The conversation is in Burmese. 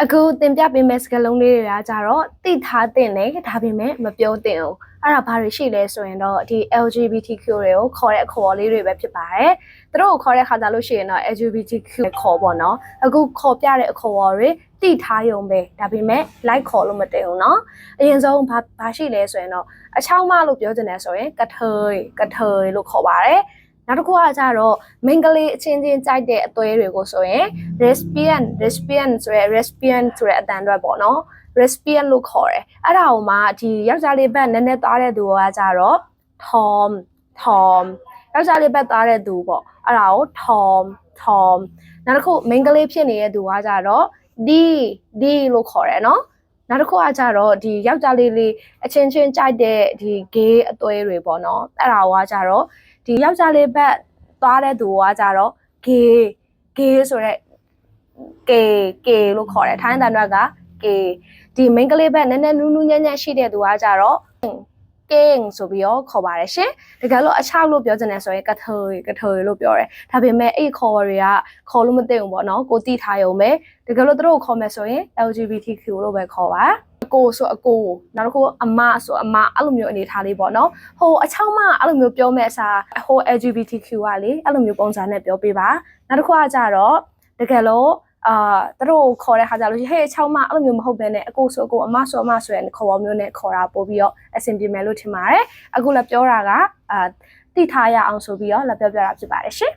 အခုတင်ပြပေးမယ့်စကားလုံးလေးတွေကကြတော့သိထားတဲ့နဲ့ဒါပေမဲ့မပြောသင့်ဘူးအဲ့ဒါဘာတွေရှိလဲဆိုရင်တော့ဒီ LGBTQ တွေကိုခေါ်တဲ့အခေါ်လေးတွေပဲဖြစ်ပါတယ်သူတို့ကိုခေါ်တဲ့ခါကြလို့ရှိရင်တော့ LGBTQ ခေါ်ပေါ့နော်အခုခေါ်ပြတဲ့အခေါ်အဝေါ်တွေသိထားရုံပဲဒါပေမဲ့ like ခေါ်လို့မတင်ဘူးเนาะအရင်ဆုံးဘာရှိလဲဆိုရင်တော့အချောင်းမလို့ပြောချင်တယ်ဆိုရင်ကထွေလို့ခေါ်ပါတယ်နောက်တစ်ခုကကြတော့မင်္ဂလိအချင်းချင်းကြိုက်တဲ့အသွေးတွေကိုဆိုရင် lesbian ဆိုရဲ lesbian ဆိုတဲ့အတန်အတွက်ပေါ့နော် lesbian လို့ခေါ်တယ်အဲ့ဒါကိုမှဒီယောက်ျားလေးဘက်နည်းနည်းသွားတဲ့သူကကြတော့ tom ယောက်ျားလေးဘက်သွားတဲ့သူပေါ့အဲ့ဒါကို tom နောက်တစ်ခုမင်္ဂလိဖြစ်နေတဲ့သူကကြတော့ d လို့ခေါ်တယ်နော်နောက်တစ်ခုကကြတော့ဒီယောက်ျားလေးအချင်းချင်းကြိုက်တဲ့ဒီ gay အသွေးတွေပေါ့နော်အဲ့ဒါကကြတော့ဒီယောက်ျားလေးဘက်သွားတဲ့သူကကြတော့ gay ဆိုရက် gay လို့ခေါ်တယ်ထိုင်းတန်တွက်က gay ဒီမိန်းကလေးဘက်နည်းနည်းနူးနူးညံ့ညံ့ရှိတဲ့သူကကြတော့ king ဆိုပြီးတော့ခေါ်ပါတယ်ရှင်တကယ်လို့အချောက်လို့ပြောချင်တယ်ဆိုရင်ကထွေလို့ပြောတယ်ဒါပေမဲ့အဲ့ခေါ်တွေကခေါ်လို့မသိဘူးပေါ့နော်ကိုတိထားရုံပဲတကယ်လို့သူတို့ကိုခေါ်မယ်ဆိုရင် LGBTQ လို့ပဲခေါ်ပါအကိုဆိုအကိုနောက်တစ်ခုအမဆိုအမအဲ့လိုမျိုးအနေထားလေးပေါ့နော်ဟိုအချောက်မအဲ့လိုမျိုးပြောမဲ့အစားဟို LGBTQ ကလေအဲ့လိုမျိုးပုံစံနဲ့ပြောပေးပါနောက်တစ်ခုကကြတော့တကယ်လို့သူတို့ခေါ်တဲ့ခါကြလို့ဟဲ့ချောင်းမအဲ့လိုမျိုးမဟုတ်ဘဲနဲ့အကိုဆိုအကိုအမဆိုအမဆိုရင်ခေါ်ပေါ်မျိုးနဲ့ခေါ်တာပို့ပြီးတော့အဆင်ပြေမယ်လို့ထင်ပါတယ်အခုလည်းပြောတာကတိထားရအောင်ဆိုပြီးတော့လည်းပြောပြတာဖြစ်ပါတယ်ရှင်